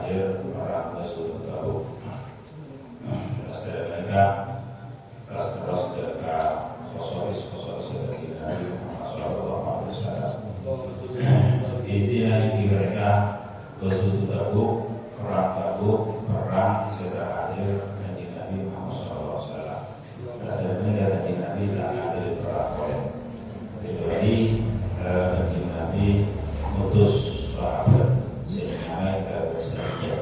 hadir para Rasul Tabuk. Mereka terus ke khosoris dari Nabi Muhammad Sallallahu Alaihi Wasallam. Intinya mereka Rasul Tabuk, perang setelah hadir kanjeng Nabi Muhammad Sallallahu Alaihi Wasallam. Mereka kanjeng Nabi telah hadir perang oleh. Jadi kanjeng Nabi mutus sahabat sehingga ke Australia.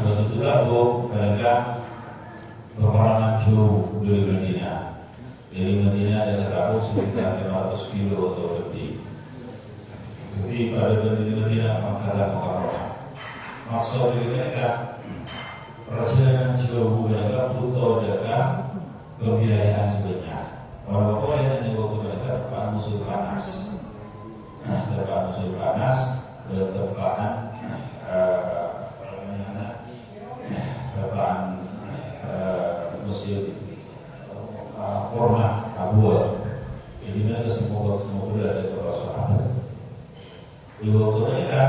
Rasul Tabuk mereka peperangan jauh dari Madinah. Dari Madinah ada Tabuk sekitar 500 kilo atau lebih. Jadi pada dari Madinah Makkah Mukarramah. Maksud dari mereka perjalanan jauh mereka butuh dengan pembiayaan sebanyak. Kalau boleh ini waktu mereka terpaan musuh panas. Terpaan musuh panas, terpaan musim korma abu. Jadi mereka semua berada di bawah sahabat. Di waktu mereka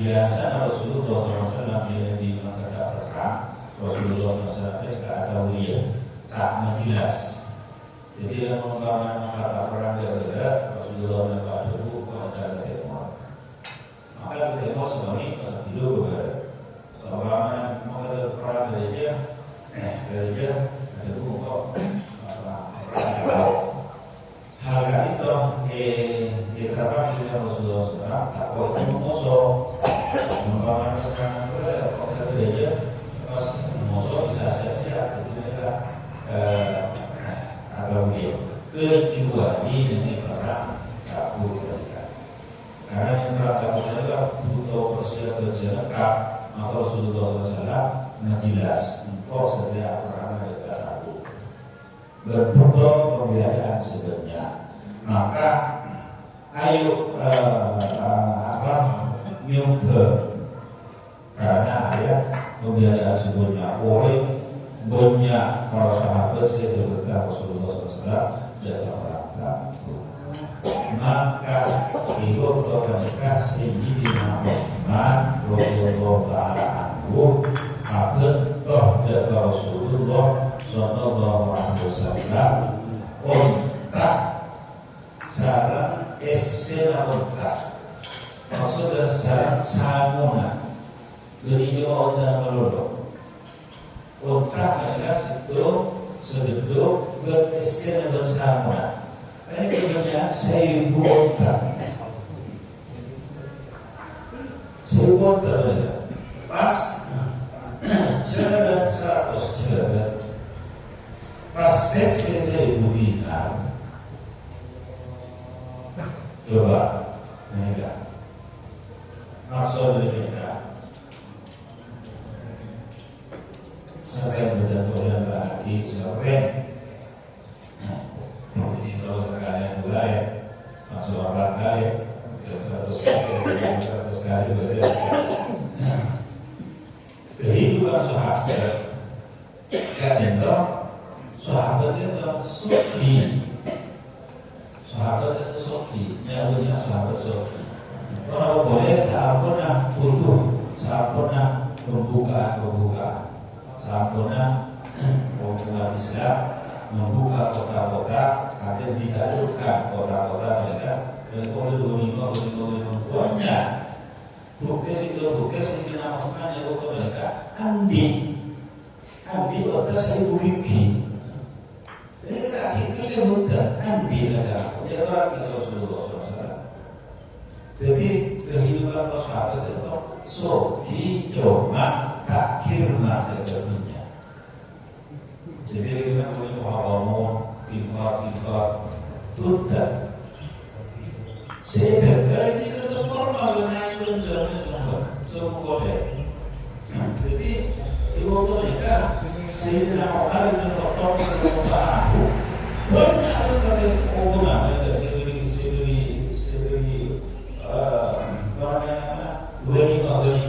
biasa Rasulullah SAW di Makkah perang, Rasulullah SAW mereka atau dia tak menjelas. Jadi yang mengembangkan kata perang dia berada Rasulullah mereka dulu pada timur. Maka di timur sebenarnya pasal tidur berada. Selama mengatakan perang dari dia ada buku hal itu diterapkan di Rasulullah SAW. Tak kau itu musuh mengembangkan sekarang berada kata dia pas musuh bisa saja ketika agak dia kecuali dengan perang Tabuk mereka. Karena yang perang Tabuk mereka butuh persiapan lengkap. Maka Rasulullah SAW menjelas engkau setiap perang ada Tabuk berbutuh pembiayaan sebanyak. Maka ayo nyumbang karena ada pembiayaan sebanyak oleh banyak para sahabat setelah Rasulullah SAW datang perang Tabuk. Maka ikut mereka Sayyidina Muhammad radhiyallahu ta'ala anhu abad dari Rasulullah sallallahu alaihi wasallam ontak sarang esena ontak maksudnya sarang samuna jadi jauh dan melulu ontak mereka seduduk beresena bersama. Ini kemudian 1000 ontak. 1000 ontak pas jalan 100 jalan pas tes 1000 dinar. Coba ini maksud dari kita sampai benar-benar lagi sampai ini kalau sekalian juga ya maksud orang kali 100 kali berbeda. Kehidupan sahabat kan itu sahabat itu suci, sahabat itu suci, nyawanya sahabat suci. Kalau boleh sahabat pernah butuh, sahabat pernah pembukaan, sahabat pernah pembukaan Islam, membuka kota-kota, ada dihadirkan kota-kota mereka dan kemudian banyak. Bukti itu dinamakan ya kota mereka Andi kota 1000 ribu. Jadi kita akhirnya bukan Andi negara ya orang kita Rasulullah SAW. Jadi kehidupan sahabat itu soki cuma takir negasinya. Jadi kita punya muharamun ingkar tuntas. Segera kita terformal naik tunjangan semua boleh. Jadi ibu mereka Sayyidina Umar bin Khattab radhiyallahu banyak sekali hubungan dengan sendiri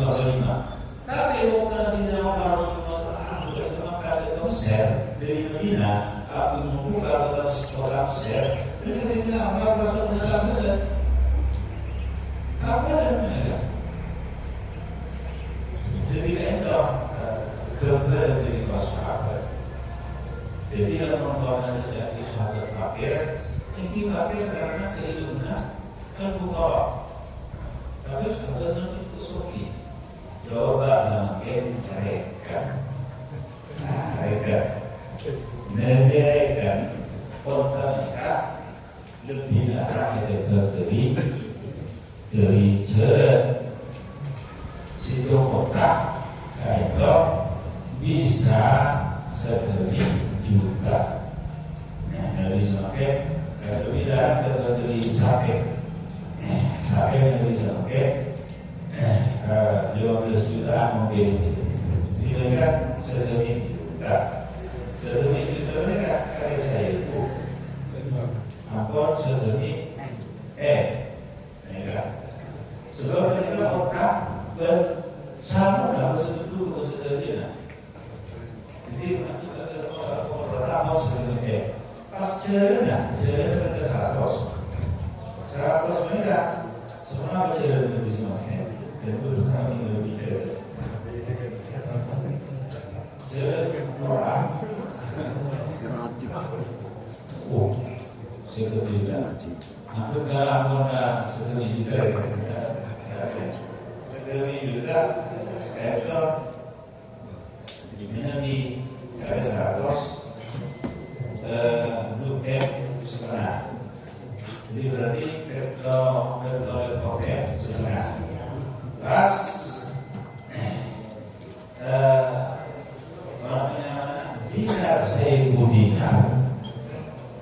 ghanimah. Tapi bukan Sayyidina Umar itu maka itu Mesir dari Madinah kami membuka kota Mesir. Jadi Sayyidina Umar langsung menyatakan apa yang mereka Jadi endor keber dari sahabat. Jadi dalam membangun jadi sahabat fakir, ini fakir karena keilmuan kan fuqara. Tapi sahabatnya itu suki. Coba semakin mereka. Nah, mereka konten mereka lebih arah dari jarak situ kota itu bisa 1 juta. Nah, dari semakin lebih darah dari sampai yang bisa pakai 15 juta mungkin di mereka 1 juta. 1 juta mereka kali saya itu ampun 1 mereka sebab mereka otak bersama dalam sesuatu kesedaran. Jadi pertama 1 pas jalan ke 100 mereka semua bicara lebih semuanya dan itu kami lebih jalan orang saya tidak aku dalam mana sedemi juta itu ini ada 100 setengah. Jadi berarti betul pakai setengah. Pas dinar 1000 dinar.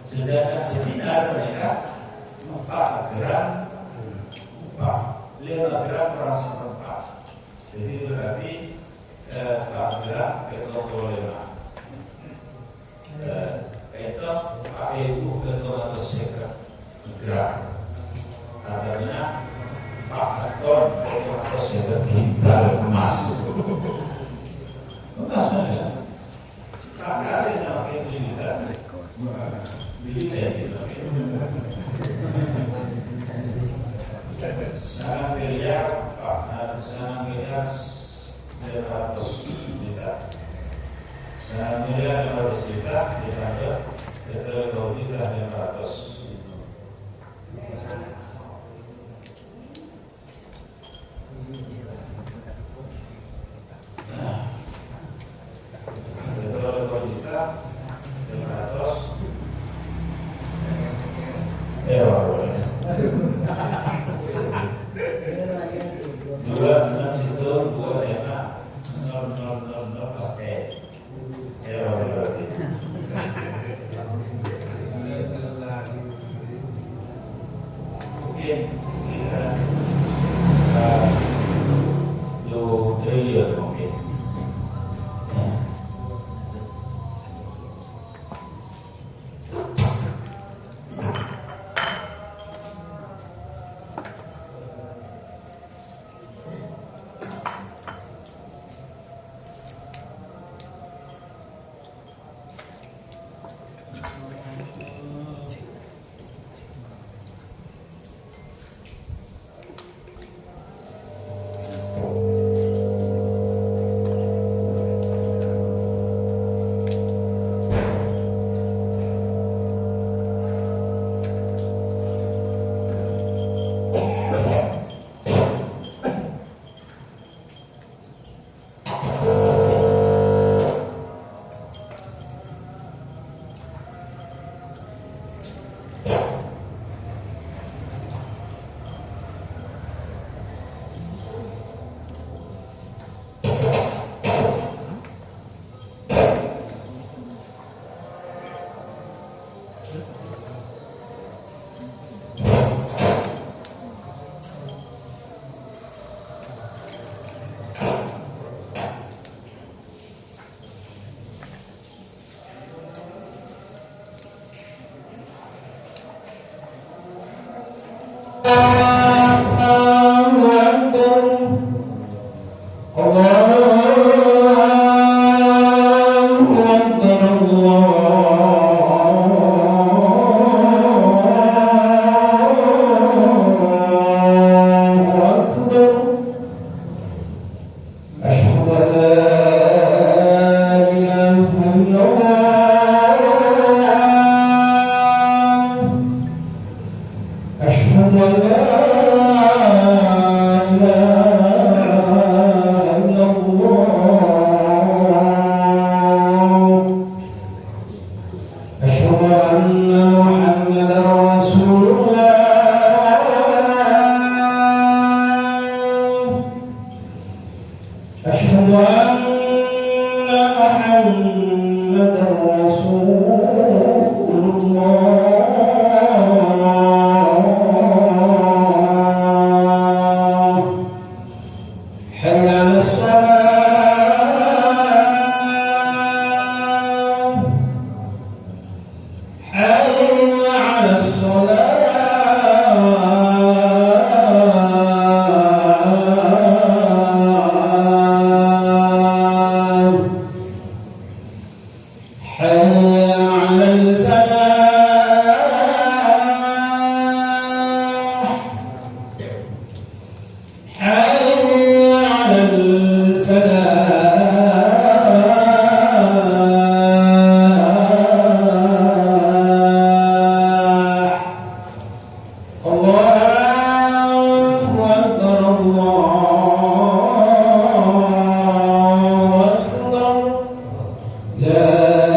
Sedangkan sedinar mereka 4 gram 5 gram per seperempat. Jadi berarti 4 gram betul 5. Itu Ibu betul atau sekat gram. Katanya 4 ton atau sekat kintal emas. Emas mana? Kakak ada yang pakai bilitan. Bilitan gitu. 1 miliar 500 juta. 1 miliar 500 juta ditambah betul 2 juta 500. Nah, betul 2 juta 500 boleh. 2 situ 2 tema 0,000 pas berarti. Mungkin sekitar 2 triliun mungkin. أشهد أن محمدا رسول الله حي على الصلاة حي على الصلاة حي على الفلاح حي على الفلاح الله أكبر الله أكبر لا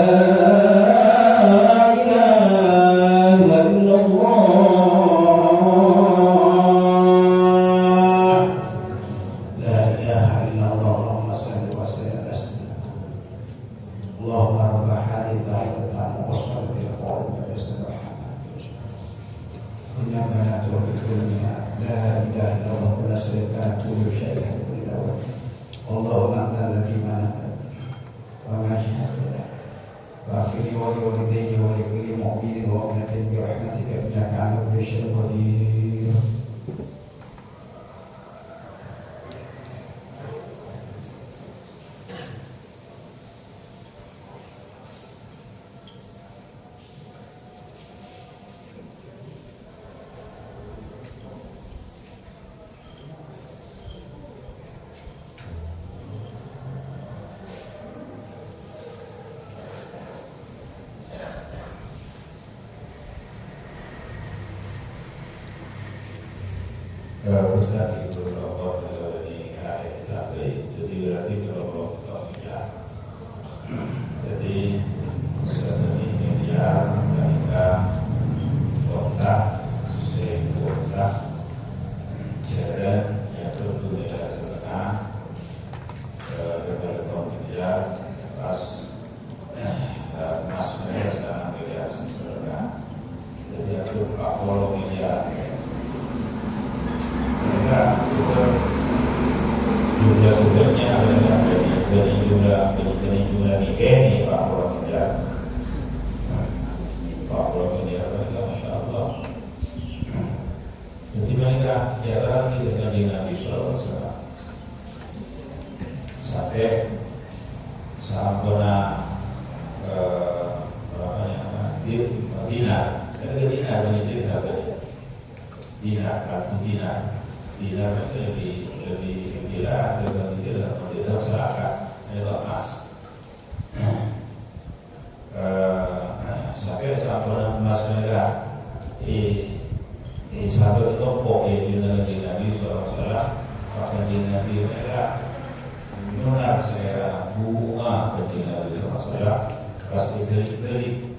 إله إلا الله لا إله إلا الله اللهم صل وسلم على سيدنا اللهم رب هذه الدعوة التامة والصلاة القائمة بسم إنك لا تخلف الميعاد لا إله إلا الله ولا شريك له كل شيء حي له اللهم أنت الذي منعت وما شهدت له واغفر لي ولوالدي ولكل مؤمن ومؤمنة برحمتك إنك على كل شيء قدير. Ustaz itu rokok di hari tapi jadi berarti rokok ya. Jadi seperti miliar ketika kontak sekontak jalan yang berdua setengah berapa miliar pas mas miliar setengah miliar setengah jadi itu 40 miliar. Jumlah sumbernya adalah dari jumlah ini 40 miliar. 40 miliar mereka Masya Allah. Jadi mereka diarahkan dengan Nabi Sallallahu Alaihi Wasallam sampai sampurna di Madinah. Mereka dinar menjadi harga dinar, kalbu dinar. Dinar itu lebih gila, tidak masyarakat ini emas. Sampai sampurna emas mereka sampai topok di Nabi SAW, bahkan di Nabi mereka menular selera bunga ke Nabi SAW, pasti beli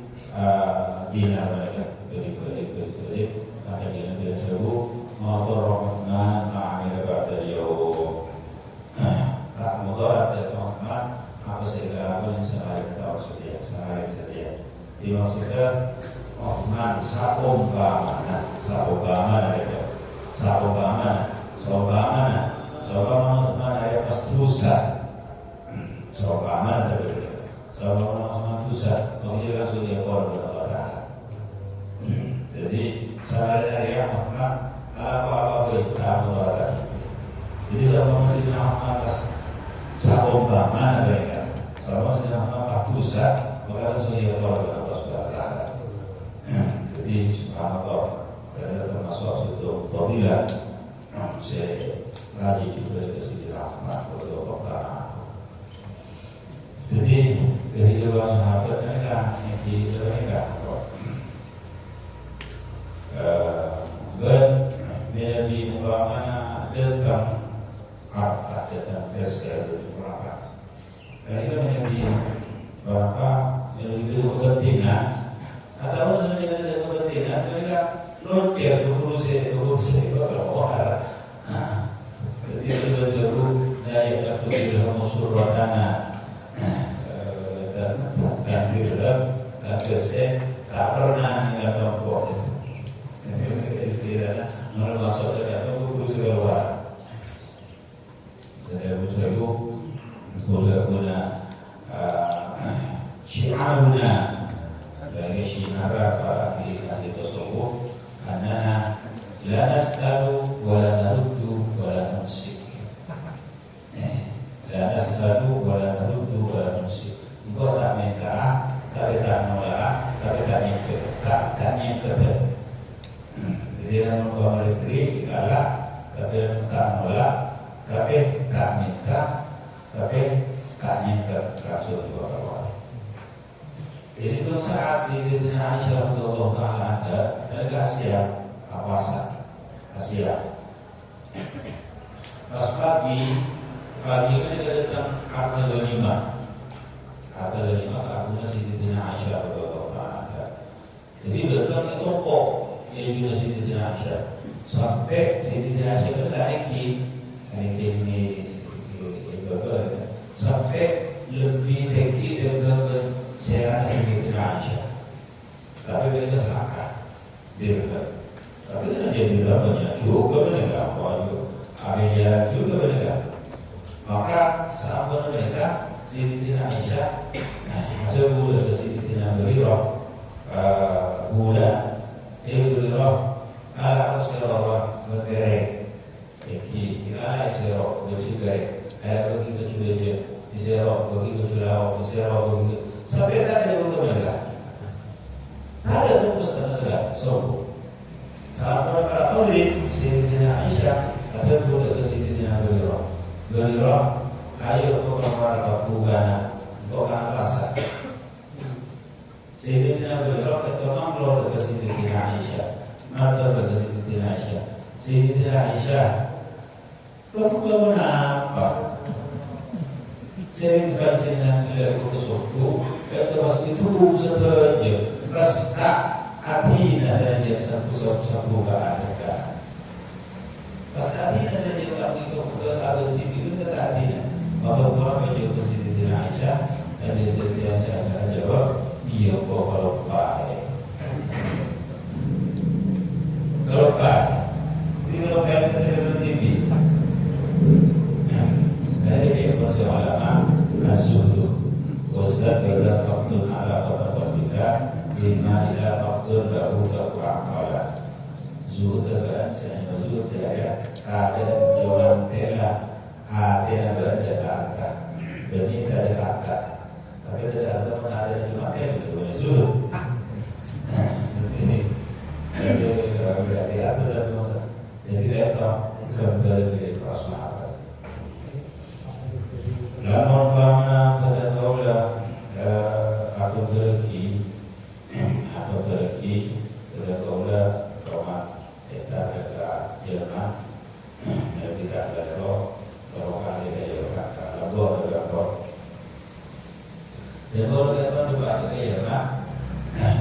dinar mereka beli, maka di Nabi tersebut motor Rahman ma'amil ba'da yaum tak motor ada Rahman apa segala apa yang sehari kita harus sedia di maksudnya Rahman saumpamana itu saumpamana Rahman ada pas dosa saumpamana tapi Rahman dosa mengira langsung dia korban Allah. Jadi sehari-hari Rahman apa-apa itu tak lagi. Jadi sama masih atas satu mana mereka, sama masih dosa, maka langsung dia keluar dari atas berada. Jadi subhanallah, kita termasuk situ fadilah. Saya rajin juga ke sini rahmat untuk Allah. Jadi kehidupan sahabat mereka, yang mereka. Nabi Muhammad datang harta datang besar dari berapa? Mereka Nabi berapa? Yang itu kepentingan. Atau sebenarnya tidak kepentingan mereka loncat berurusan kalau jadi itu jauh dari tu'ilhamu surratana. Dan film dan keseh tak pernah ingat nombor. Istilahnya kalau masuk ke dalam buku keluar. Jadi buku guna syiaruna dari syiar para ahli tasawuf, anana la nas'alu wa la naruddu wa la numsik. La nas'alu wa la naruddu wa la numsik. Engkau tak minta, tapi tak nolak, tapi tak nyengket, tak nyengket. Jadi dalam engkau memberi kita lah, tapi tak nolak, tapi tak minta, tapi tak nyengket. Rasul Allah. Di situ saat Sayyidina Aisyah radhiyallahu taala anha dari Asia, kawasan Asia. Pas pagi mereka datang harta ghanimah. Harta ghanimah karena Sayyidina Aisyah radhiyallahu taala. Jadi datang ke toko yang juga Sayyidina Aisyah. Sampai Sayyidina Aisyah itu ini sampai lebih tinggi daripada sejarah Sayyidina Aisyah. Tapi mereka sepakat dia berkata, tapi kan dia bilang banyak juga mereka apa juga ada juga mereka. Maka sahabat mereka Sayyidina Aisyah masuk gula ke Sayyidina Bari'ah gula Bari'ah ala Rasulullah bergerak iki ala Rasulullah bergerak ada begitu juga dia Israel begitu Sulawesi Israel begitu sampai tak ada begitu mereka ada tu pesan saja so sahabat para murid Sayyidina Aisyah ada gula ke Sayyidina Bari'ah ayo kau keluar ke Bugana kau kan pasar Sayyidina Bari'ah ketua keluar ke Sayyidina Aisyah mata ke Sayyidina Aisyah Sayyidina Aisyah kau kenapa saya bacanya dari buku suku kata pasti itu saja rasa hati saja satu ada pasti hati saja kami itu ada di itu hati maka orang baca ke Sayyidina Aisyah dan saya jawab iya kok kalau baik ini kalau baik saya berhenti dari informasi ulama asyudu wasdaq ila faqdun ala qadafika bima ila faqdun lahu taqwa zuhud kan saya zuhud ya ada jualan tela ada berada kata demi dari kata tapi tidak ada mana ada cuma itu zuhud ini berarti apa semua jadi itu kembali dari Rasulullah. Namun bagaimana pada kaulah aku berki pada kaulah roman kita ada Jerman kita ada kalau kali ada kalau buat ada dan kalau kita berdebat dengan Jerman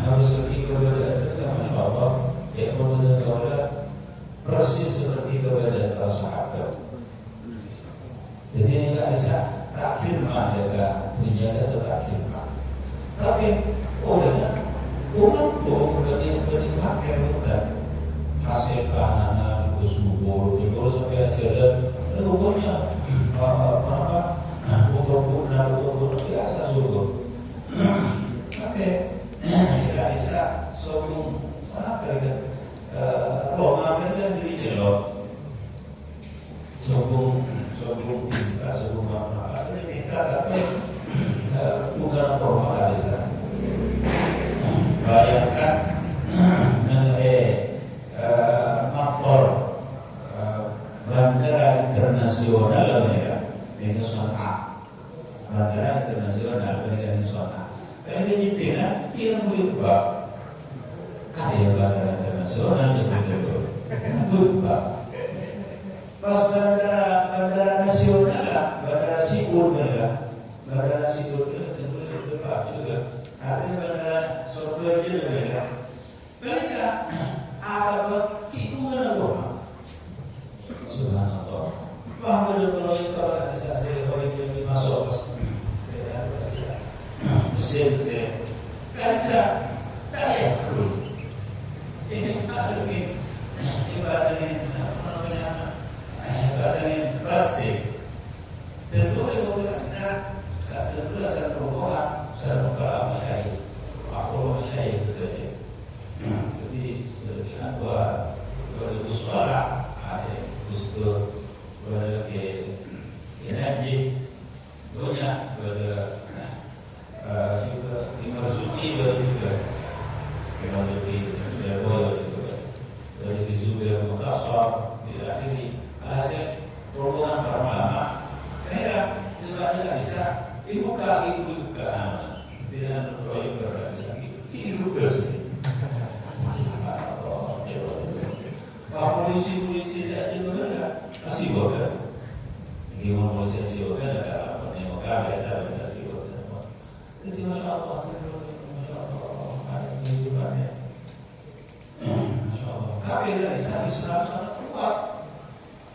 harus pergi kepada Masya Allah dia kepada kaulah persis seperti kepada para sahabat. Jadi ini tak bisa terakhir mereka ternyata terakhir. Tapi olehnya umat tuh berdipakai bukan hasil panennya juga subur. Kalau sampai jalan, umurnya bukan biasa subur. Tapi tidak bisa sombong. Kenapa mereka Roma mereka diri jelok, sombong tingkat sebelum apa ini tingkat tapi bukan formal ada. Bayangkan makor bandara internasional mereka dengan Son'a, bandara internasional mereka dengan Son'a. Mereka jadikan dia berubah. Ada yang bandara internasional yang berubah. Pas bandara nasional, bandara Siur mereka tentu berubah juga. Artinya bandara software juga mereka ada hubungan agama. Subhanallah. Bahwa ada proyek organisasi Mesir kan bisa kayak itu. Ini bahasanya apa namanya? Bahasanya plastik. Tentu itu kita tentu dasar perhubungan saya buka masyarakat, aku masyarakat itu. Jadi dengan buat suara ada usul berke energi banyak juga dimasuki juga dimasuki berboy juga dari Zubair Mutasar di akhiri hasil perhubungan para ulama. Karena tidak bisa dibuka dengan proyek berorganisasi itu terus. Polisi saja juga masih bodoh. Gimana polisi masih bodoh? Ada penyemuka biasa masih bodoh. Jadi masya Allah, ada kehidupannya. Masya Allah. Tapi dari sana Islam sangat kuat.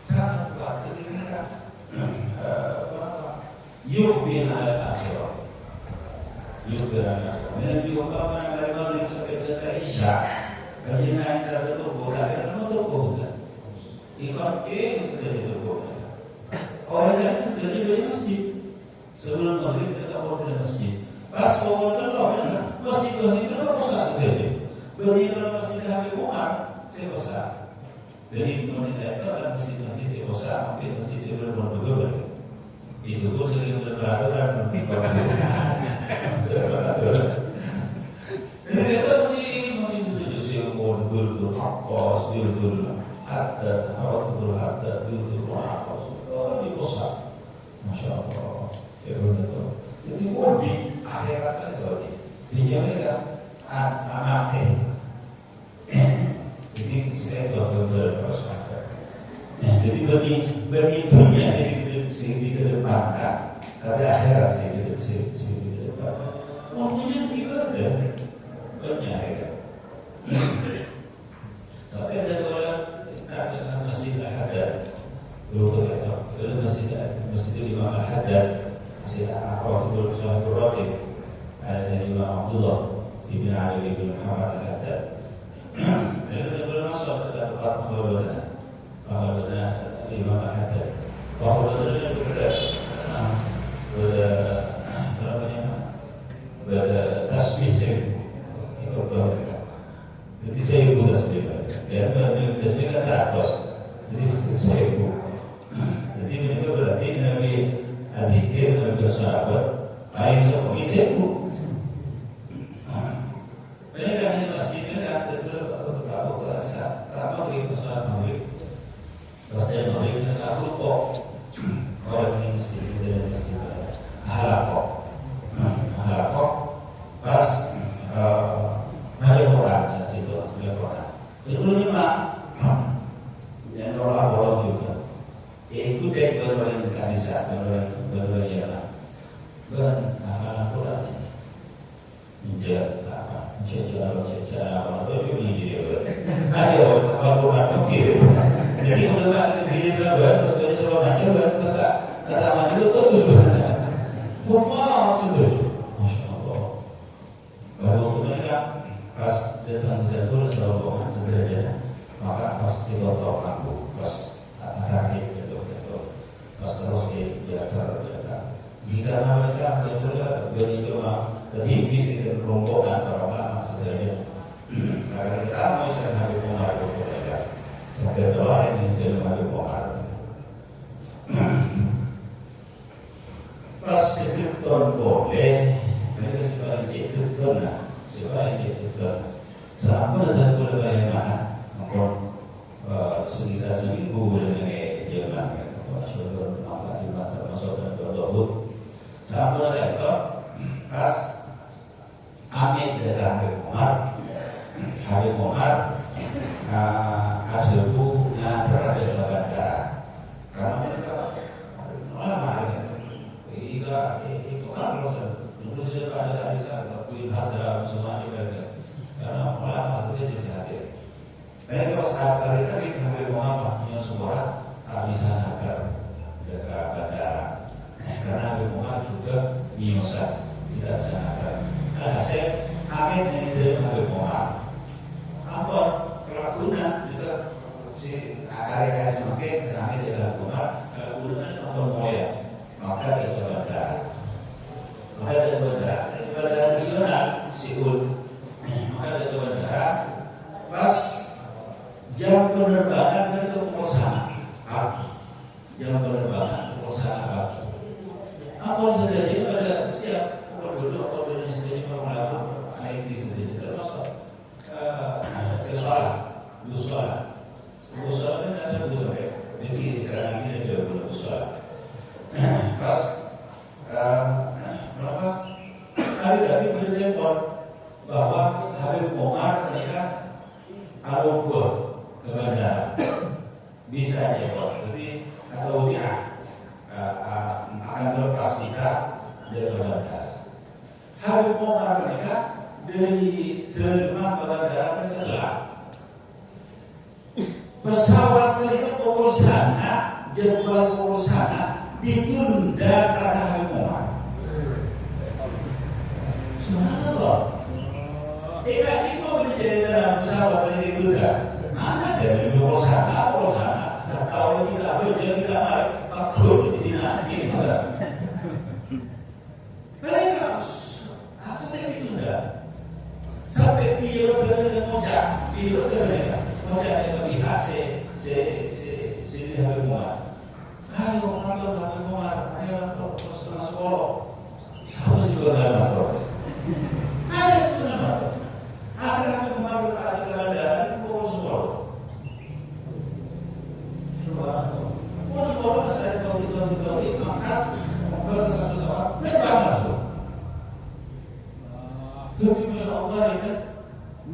Jadi mereka yukhbir al-akhirah. Mereka diumpamakan dari maghrib sampai ke Isya. Kajian kita tertubuh, akhirnya tertubuh. Ikan sudah ditubuh. Orang yang sudah di masjid. Sebelum maghrib mereka bawa ke masjid. Pas bawa ke masjid itu rusak saja. Beri kalau masjid Habib Umar, saya bosan. Jadi pemerintah itu akan masjid saya bosan, mungkin masjid saya belum berdoa. Itu pun sering berperaturan. Jadi kita dulu hakos dulu hatta dulu hakos di pusat, masya Allah, ya betul. Jadi wadi akhirat aja wadi. Jadi mereka anak jadi saya betul terus ada. Jadi bagi dunia saya dikedepankan, tapi akhirat saya dikedepankan. Mungkin ibadah banyak ya. Sampai ada orang ada masjid Al-Haddad dulu itu masjid Imam Al-Haddad masjid Al-Haddad Sahibul Ratib ada Imam Abdullah Ibn Ali Ibn Muhammad Al-Haddad. Mereka tidak boleh masuk ke tempat pengobatan Imam Al-Haddad. Pengobatan itu berada tasbih saya ikut mereka. Jadi saya ibu tasbih, ya tasbih kan 100, jadi saya ibu. Jadi mereka berarti Nabi Adikir, Nabi sahabat, paling seperti saya ibu. Mereka di masjid ini ada dulu tahu terasa ramah di masalah maghrib. Pasal maghrib mereka lupa orang ini masjid ini masjid halakok pas macam orang situ macam orang. Itu lima yang orang bolong juga. Ikut dek berbagai kanisa berbagai jalan. Ben hafal Quran ini. Menjadi apa? Cara atau cuma jadi apa? Ada hafal Quran mungkin. Jadi udah begini berapa? Terus dari seluruh macam terus kata maju terus berada. Hafal sudah. Lalu mereka pas datang ke dapur selalu bawa saja, maka pas kita tahu aku pas akhir itu pas terus dia kerja. Jika mereka betul beri cuma kehidupan dan rombongan para ulama saja, maka kita mau saya Habib Umar mereka sampai terakhir ini saya Habib Umar. Pas kebetulan boleh. Mereka sekarang cek betul lah, sekarang cek betul. Sampai ada berbagai mana, mungkin sekitar seminggu berbagai jalan mereka masuk ke tempat di mana termasuk ke Tobut. Sampai ada itu pas Amit dari Habib Umar, hasilku terhadap bandara. Karena mereka lama itu kan dulu saya ada di sana, tapi hadra semua di mereka. Karena ulama saja di sana. Mereka pas hari tadi Habib Muhammad yang semua tak bisa nakar dekat bandara. Karena Habib Muhammad juga nyusak tidak bisa nakar. Amit itu Habib Omar. Ampun, kelakuna juga si area semakin Amit itu Habib Omar. Kelakuna ampun mulia. Maka itu bandara. Maka itu bandara nasional Seoul. Maka itu bandara. Pas jam penerbangan itu pukul 1 pagi. Jam penerbangan pukul 1 pagi. Ampun sendiri pada siap pukul 2 Indonesia ini lama naik di sendiri termasuk ke sholat kan ada dua sampai jadi sekarang ini ada dua sholat. Pas berapa kali bertelepon bahwa Habib Omar ternyata alungkur ke bandara bisa telepon tapi atau dia akan lepas nikah dari bandara. Habib Omar mereka dari terima ke bandara mereka telah pesawat mereka pukul sana, jadwal pukul sana ditunda karena Habib Omar. Subhanallah. Ini mau menjadi dalam pesawat mereka ditunda. Mana dari pukul sana, tak tahu tidak boleh jadi tidak balik. Makhluk di nanti tidak. Mereka asalnya ditunda. Sampai pilot mereka mojak dengan pihak si Habib Omar. Ayo kantor Habib Omar, ayo setengah 10. Siapa sih koordinator? Ada sebenarnya. Akhirnya Habib Omar berada ke bandara itu pukul 10. Subhanallah. Pukul 10 masih ada tauhid mangkat ke atas pesawat, terbang langsung. Jadi Masya Allah itu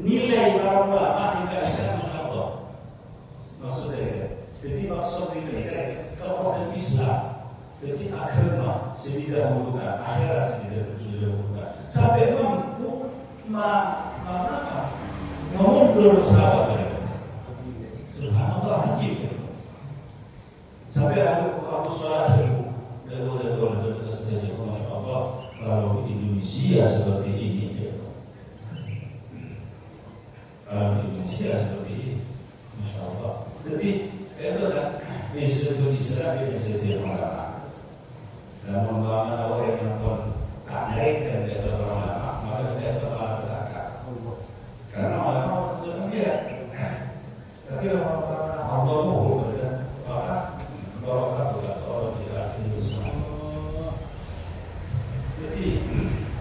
nilai para ulama tidak bisa Masya Allah. Maksudnya jadi maksud ini kekuatan Islam. Jadi agama sedidahulukan, akhirat sedidahulukan. Sampai mampu memundur sahabat mereka. Subhanallah ajib. Sampai aku sholat dulu. Dan setelah Masya Allah kalau Indonesia seperti ini. Indonesia seperti ini, Masya Allah. Jadi itu kan Hizbul Islam yang setiap ulama dan ulama orang yang pun tak naikkan dari ulama maka dia malah petaka. Karena ulama itu dia, tapi Allah mohon dan maka barokah bukan orang tidak itu semua. Jadi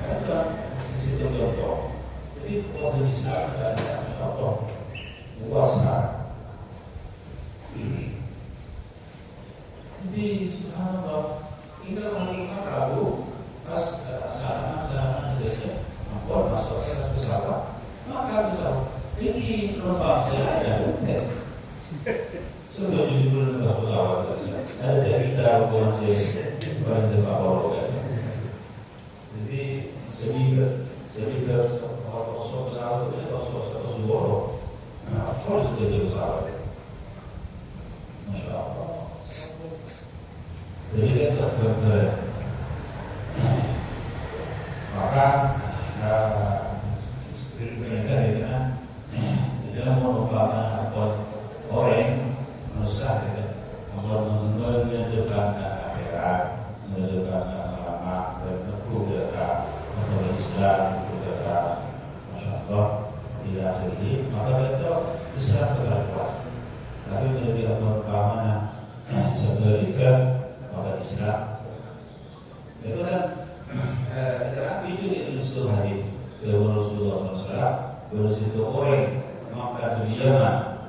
itu sisi contoh. Jadi orang Islam dan Allah puasa. Jadi subhanallah tinggal melakukan Rabu pas salaman saja ampun masuk ke atas pesawat maka pesawat ini penumpang saya ada sudah jujur atas pesawat ada dari kita hubungan saya barang sepak bola jadi sedikit kalau pesawat itu kalau bola full sudah di pesawat. Masya Allah. Jadi kita berbeda. Maka mereka dengan tidak merupakan orang manusia itu mengedepankan akhirat, mengedepankan ulama dan budaya atau Islam budaya. Masya Allah. Bila akhirnya maka itu Islam terkuat. Tapi kalau dia berpamana sebaliknya maka Islam itu kan terapi juga di seluruh hadis dari Rasulullah SAW. Dari situ orang maka di Yaman,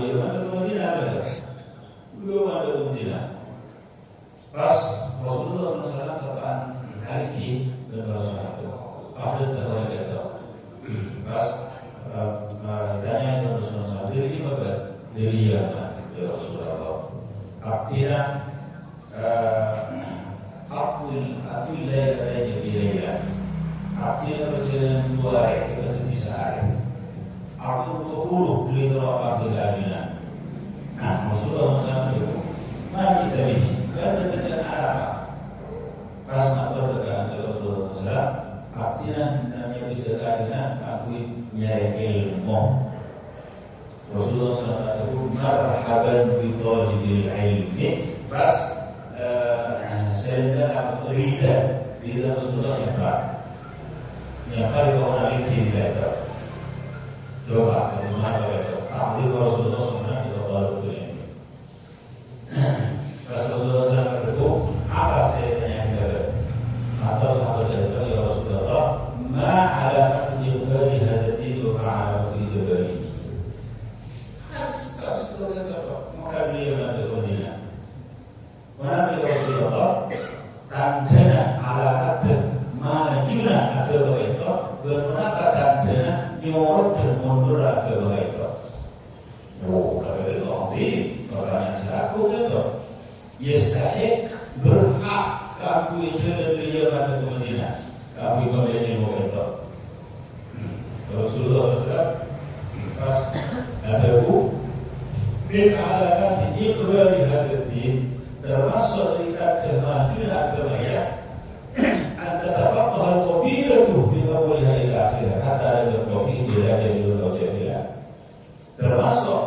itu Madinah ada, belum ada Madinah. Pas Rasulullah SAW katakan haji dan Rasulullah ada terhadap itu. Pas ditanya itu Rasulullah dari di mana? Dari Yaman, ya Rasulullah. Artinya Abdul Lailataini fi Lailah. Artinya perjalanan 2 hari kita di sehari. Aku 20 beli tolak Abdul Adina. Nah Rasulullah SAW mari kita ini kan dengan Arab. Pas nak berdekat dengan Rasulullah SAW, artinya namanya bisa Adina nyari ilmu. Rasulullah SAW marhaban bi talibil ilmi. Pas saya Rida Rasulullah yang paling orang itu itu. Coba bagaimana itu? Ahli Rasulullah SAW itu kalau itu ini. Pas Rasulullah SAW berdoa, apa saya tanya kepada atau sahabat itu ya Rasulullah, ma alamat jabali hadati wa alamat jabali. Sekarang maka beliau berdoa. Mana beliau Rasulullah? Tandana alamat majuna agama itu bermanakah tandana nyorot dan mundur agama itu. Oh, kalau itu azim, orang yang selaku itu yastahik berhak kamu jalan dia pada Madinah, kamu kembali ilmu itu. Rasulullah SAW pas ada min alamat iqbal hadad din termasuk dari kemajuan agama ya. تتفقه القبيلة من أولها إلى آخرها حتى لا يبقى فيه بلاد ولا جاهلة. Termasuk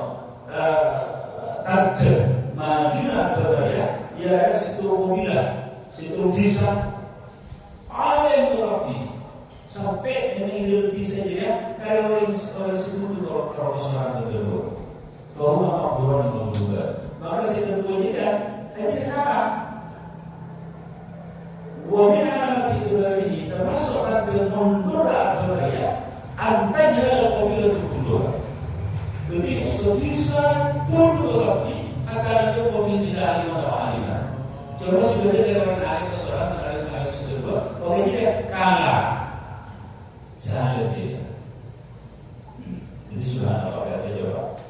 ada majunya agama ya situ kabilah, situ desa, ada yang berarti sampai dengan ideologi saja ya. Kalau orang situ itu kalau seorang berdua, kalau makburan yang berdua, maka situ ini kan jadi salah. Wamin alamat iqbalihi termasuk ada mundur agama ya antajal kabilah itu mundur. Jadi sesisa pun tetapi akan ada kofin tidak alim atau aliman. Coba sebenarnya dari orang alim ke seorang alim kedua, orang ini kalah. Saya tidak. Jadi subhanallah kata jawab.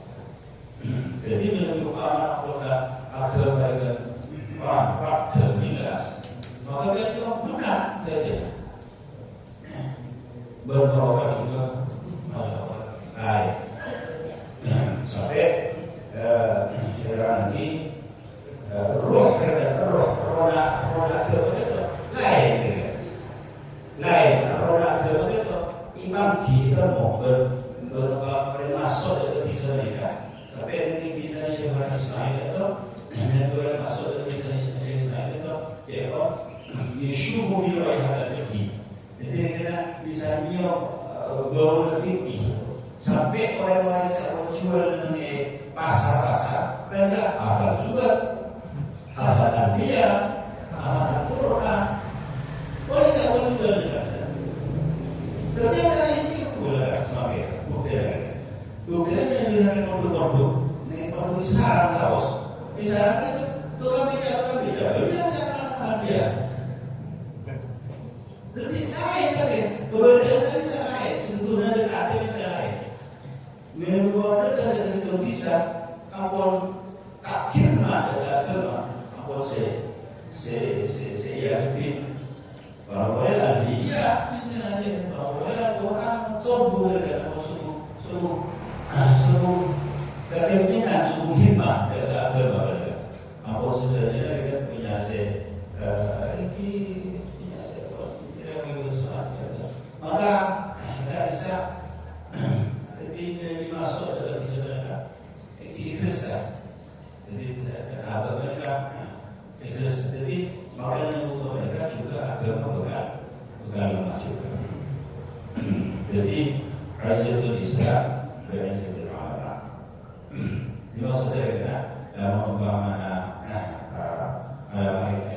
Jadi menurut anak agama mereka pak dan jelas. Maka dia itu menang saja. Berbarokah juga, masya Allah. Baik. Sampai nanti roh agama itu lain, roh agama itu imam kita mau bermasuk ke desa mereka. Sampai di desa Syekh Ismail itu, yang masuk ke desa Syekh Ismail itu, dia yeshubu fi raihat al-fiqh. Jadi kita bisa baru fikih sampai orang-orang yang jual di pasar-pasar mereka hafal surat, hafal alfiyah, hafal Al-Quran. Orang yang jual di sana. Ternyata ini pula sampai bukti yang dinamakan produk-produk. Ini produk sarang kaos. Misalnya itu tukang beda. Biasa alfiyah. Jadi lain kan ya, perbedaan kan bisa lain, sentuhan dekatnya bisa lain. Menurut dari situ bisa, ampun tak kira ada agama, ampun saya yakin bahwa boleh alfiah, misalnya bahwa boleh Al-Quran coba dekat suruh kepentingan suruh himmah dekat agama mereka. Ampun sebenarnya mereka punya maka tidak bisa jadi masuk dalam diri mereka ikhlas. Jadi apa mereka ikhlas. Jadi makanya untuk mereka juga agama bekal lemah juga. Jadi Rasulul Islam dan Rasulul Allah. Ini maksudnya kena dalam umpamana al-Fai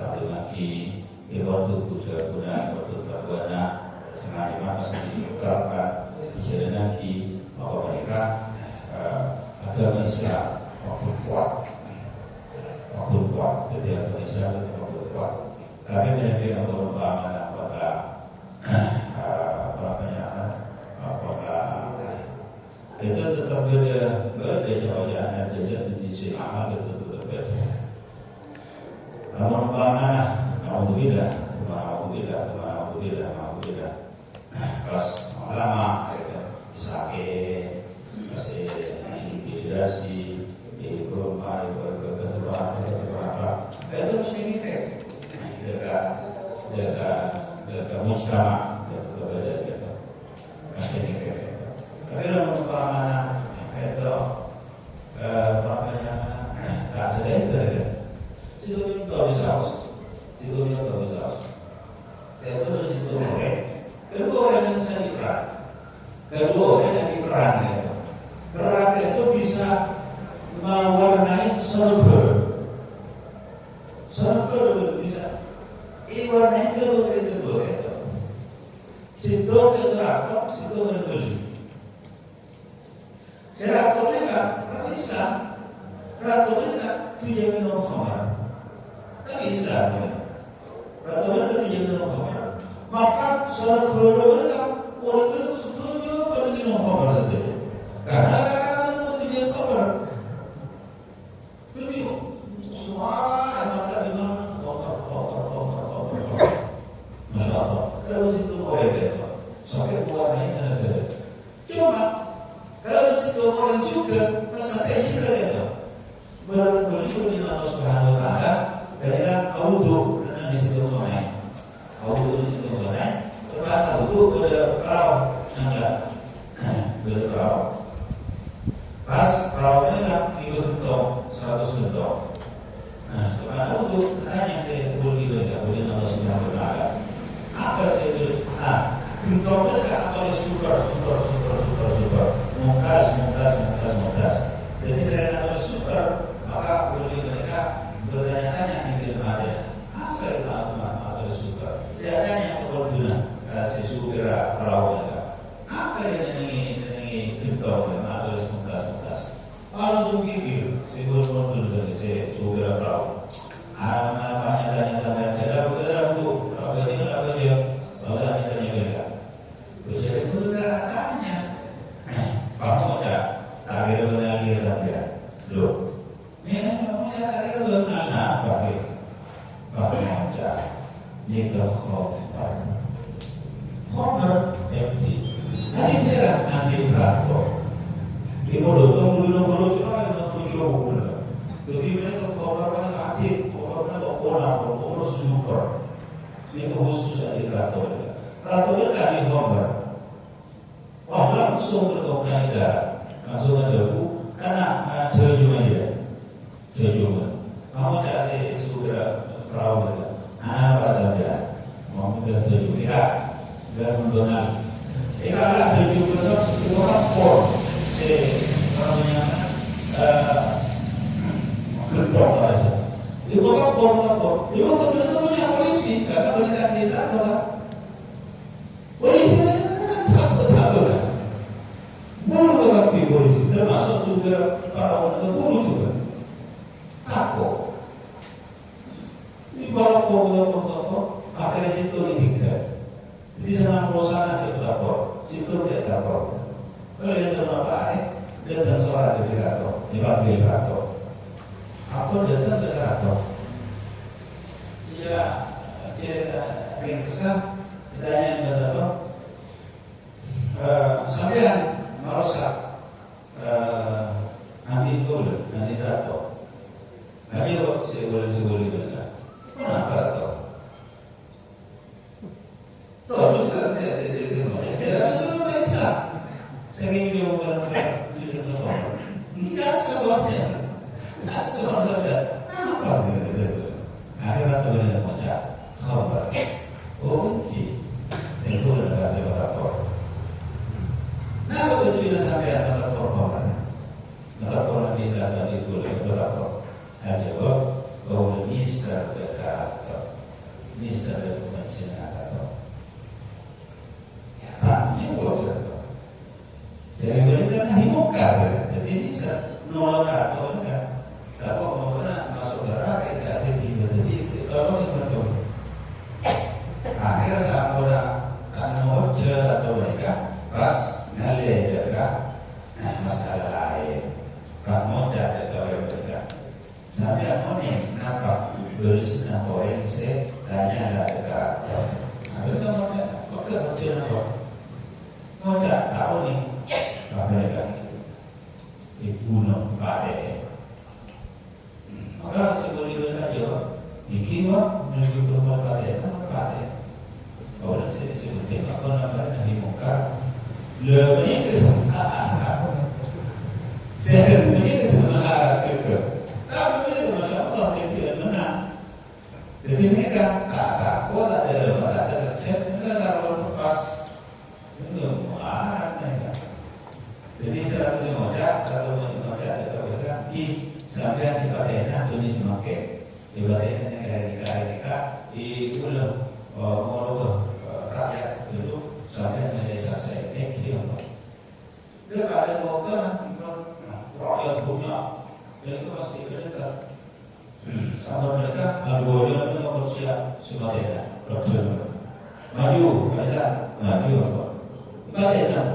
Ta'limaki Ibadah Buddha Fatwana Semacam pasti diungkapkan Bicara lagi bahwa mereka agama Islam maupun kuat. Jadi agama Islam itu maupun kuat. Tapi mereka yang berumpama itu tetap berbeda jawabnya jasa di sisi amal itu berbeda. Namun Alhamdulillah. Pas lama sakit, masih intimidasi, berumah, berketurunan, itu mesti efek. Dekat mujtama, berbeda. situ tahu saus, situ tahu saus. Itu dari situ goreng. Kedua orang yang bisa diperan, kedua orang yang diperan itu, peran itu bisa mewarnai surga bisa. Warnanya itu kedua itu. Situ keteratok, situ berbeli. Seratoknya kan, orang Islam. Ratoknya kan tidak minum khamar. Tapi Islam ya. Ratoknya kan tidak minum khamar. Maka surga kan orang itu setuju pada minum khamar saja. Karena kadang-kadang mau tidak khamar. Jadi semua yang ada di mana khamar. Masya Allah. Kalau situ boleh itu sampai warnanya sangat beda. Cuma kalau situ orang juga sampai juga itu beriman Allah Subhanahu Wa Taala. Mereka audu di situ mana? Audu di situ mana? Terus audu pada perahu enggak? Berperahu. Pas perahunya kan itu gentong 100 gentong. Nah, karena audu katanya saya boleh Allah Subhanahu Wa Taala. Apa saya bilang? Nah, gentongnya kan apa super. Mungkas. Jadi saya namanya super, maka boleh mereka bertanya-tanya di film ada. Apa itu atau super? Tidak ada yang berguna. Saya supira perahu mereka. Apa yang ini gentong atau mungkas? Langsung gigir. Saya berpondol dari saya supira perahu. Namanya tanya sama yang ada bu. Apa dia? Bahasa ditanya mereka. Jadi itu tanya. Pak Moja, akhir benar dia sampai. Loh, ini kan Pak Moja akhir benar apa dia? Pak Moja, ini ke Khobar, empty. Nanti saya nanti beratur. Di mulut guru cuma yang mencuci jadi mereka Khobar kan aktif, Khobar kan orang super. Ini khusus di beratur. Beraturnya kan di Khobar. Wah langsung berkomunikasi darat, langsung menjauh karena jauh aja. Kamu cak saya segera perahu mereka. Apa saja mau minta jauh kita, biar mendonal. Kalau jauh mereka itu kan por, namanya gentong aja. Itu kan por. Itu kan punya polisi, karena mereka tidak tahu. Polisi buru tetapi polisi termasuk juga para wanita buru juga takut ini para pokok akhirnya situ ditinggal jadi senang perusahaan situ lapor situ tidak lapor kalau dia sama Pak dia datang sholat di Birato dipanggil Birato aku datang ke Birato sehingga dia ringkeskan ditanya Birato sampean merusak nanti Birato. Nanti kok saya boleh mereka. Kenapa Birato? Terus saya Islam. Saya ingin dia mengatakan tujuan apa? Tidak sebabnya. Apa gitu? Akhirnya tu dia baca khabar. Oh, itu dah saya kata. Kenapa tujuannya sampai ada performa? Maka orang tidak tadi boleh berapa? Jawab kau misal berkata, misal berkata. Tak jawab berkata. Jadi boleh kan himukar, jadi misal nol atau enggak. Tak mau kena masuk neraka tidak ada jadi kalau ini betul. Akhirnya saat orang tak mau atau mereka pas ngalir jaga masalah lain. Kamu cari tahu yang mereka. Sampai mau nih kenapa beli senang goreng saya tanya ada dekat. Ada kamu kok kecil apa? Mau cari tahu nih apa mereka? Ibu pade. Maka saya boleh berkata bikin menuju ke rumah pade. Kalau saya sebutkan apa namanya di muka. Lebih kesempatan saya punya kesempatan juga tapi bila Masya Allah dia tidak menang Jadi mereka tak takut, tak ada lemah, tak ada kerja, mereka kalau lepas itu marah mereka. Jadi satu ngojak atau ngojak atau mereka sampai di patenan tuh semakin di patenan negara itu loh mau rakyat dulu sampai menjadi saya kira dia ada dokter rakyat punya dan itu pasti mereka sama mereka algoritma itu manusia sebagai dokter maju aja maju apa patenan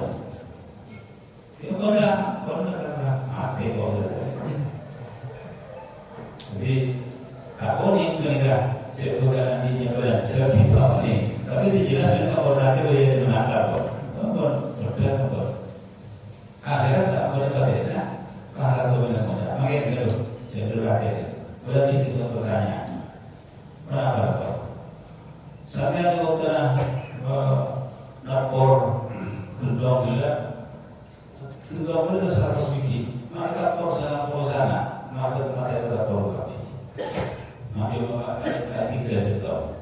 itu karena hati dokter jadi aku nih mereka sebuah nantinya belajar kita nih tapi sejelas mereka orangnya boleh menangkap dokter akhirnya saat mereka tidak kalau tu benar macam makin dulu jadi ada berarti situ pertanyaan berapa sampai ada dokter lapor gendong gila gendong itu 100 biji maka lapor sana maka lapor lagi maka tiga setahun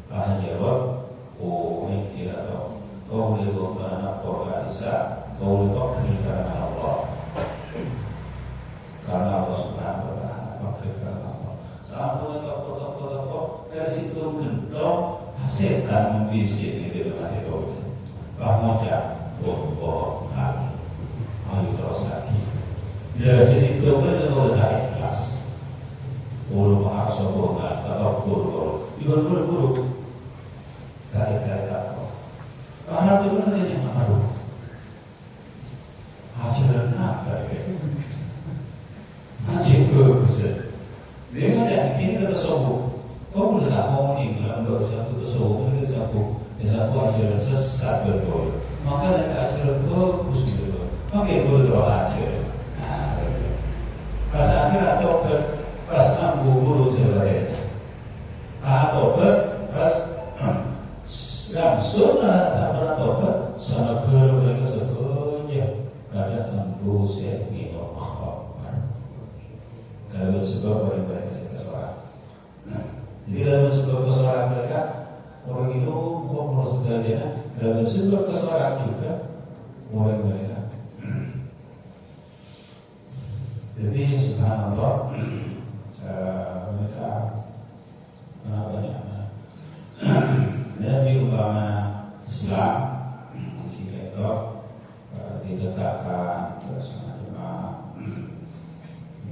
Pak jawab oh mikir atau kau boleh dokter lapor gak bisa kau boleh wakil karena Allah Subhanahu wa ta'ala wakil karena Allah sampai toko dari situ gendong setan membisik di dalam hati kau bahmoja ayo terus lagi dari situ kan kau udah ikhlas bulu mahasiswa bohongan atau buru buru dari apa karena itu benar yang ngaruh ajaran apa Haji berbesar. Dia kata ini kata sobo. Kau boleh tak mau ni kalau baru satu tu sobo ni satu ajaran sesat betul. Maka ada ajaran bagus betul. Maka betul ajaran. Pas akhir atau pas ambu guru sebenarnya. Atau pas langsung sama atau sama guru mereka setuju. Karena ambu saya ni kalau sebab orang mereka seseorang. Jadi kalau sebab keseorang mereka orang itu bukan segalanya. Kalau sebab keseorang juga orang mereka. Jadi subhanallah mereka banyak. Nabi umpama Islam jika itu ditetapkan bersama-sama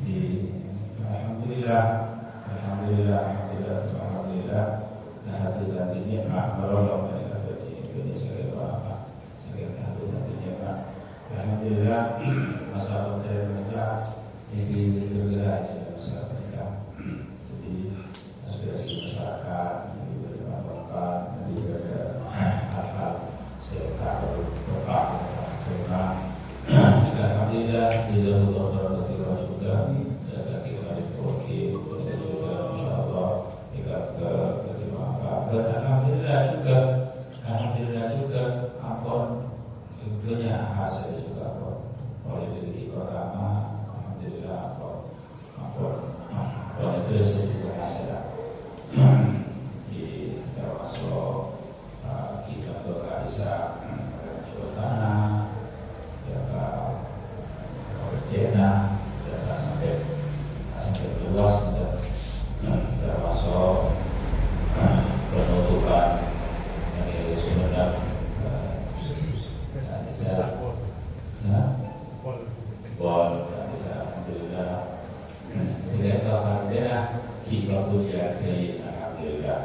di Alhamdulillah kehadiran ini menolong mereka di Indonesia itu apa? Kehadiran ini apa? Alhamdulillah masalah mereka ini bergerak di masalah mereka. Jadi aspirasi masyarakat diberi masukan, diberi hal-hal serta tepat karena alhamdulillah jazakallahu khairan juga. Alhamdulillah juga ampun tentunya hasil juga oleh diri pertama alhamdulillah ampun itu juga hasil di termasuk kita juga bisa jual tanah ya Cina ya sampai luas termasuk penutupan dari Sumedang bisa Bon bisa alhamdulillah tidak tahu alhamdulillah kita punya kaya alhamdulillah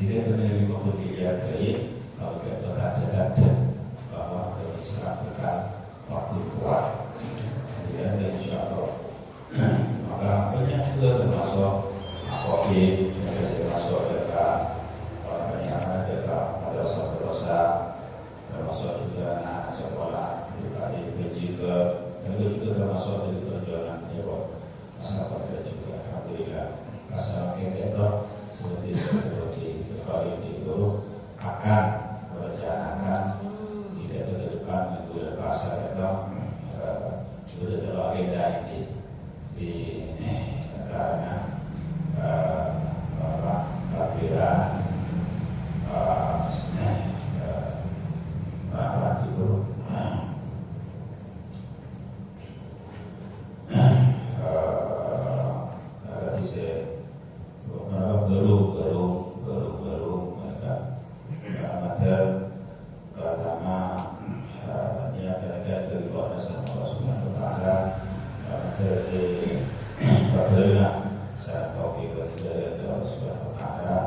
jika terjadi kemudian kaya kalau kita ada bahwa Islam akan waktu kuat kemudian insyaallah maka banyak juga termasuk apoki yang bisa masuk dekat orang yang ada madrasah termasuk juga anak sekolah di juga dan itu juga termasuk dari perjuangan Jawa masyarakat kita juga alhamdulillah masalah kita seperti di kefali itu akan merencanakan tidak ke depan minggu dan pasar itu sudah terlalu agenda ini di karena baru mereka amatir pertama niat mereka keridhaan sama Allah Subhanahu wa taala amatir berbela saya taufik dan hidayah dari Allah Subhanahu wa taala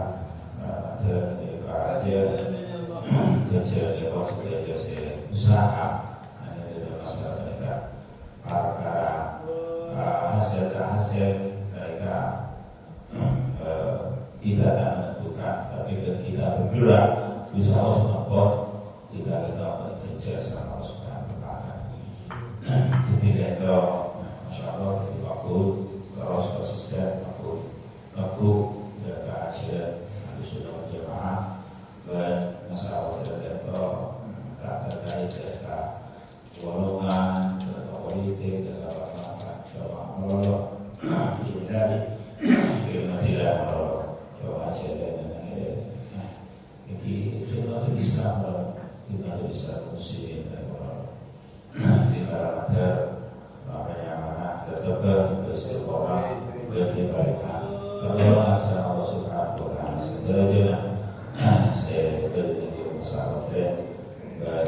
amatir aja kerja di bawah saja usaha hanya dari masalah mereka perkara hasil mereka kita tak menentukan, tapi kita bergerak bisa Allah support kita bekerja sama Allah Subhanahu wa taala. Ketika itu insyaallah kita waktu terus konsisten aku jaga ajar harus sudah berjamaah dan masalah itu tak terkait dengan golongan atau politik atau apa-apa coba melolok dihindari karena tidak melolok coba aja jadi khidmat Islam khidmat Islam muslimin di dalam apa yang tetap beristiqomah beribadah berdoa sama Allah Subhanahu wa taala sederhana saya beri masalah dan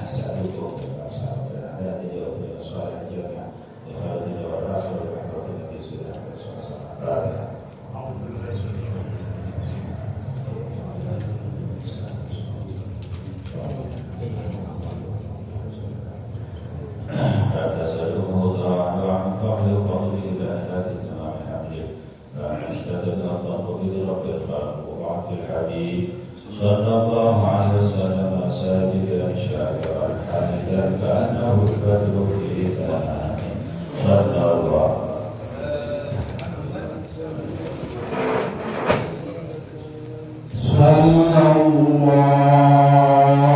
saya dukung dengan masalah ada di dalam soal ajarnya kalau di dalam rasul rahmat Nabi sudah bersama-sama sallallahu alaihi wasallam sajidan syakiran hamidan ka'annahu al-badru fi tanami sallallahu sallallahu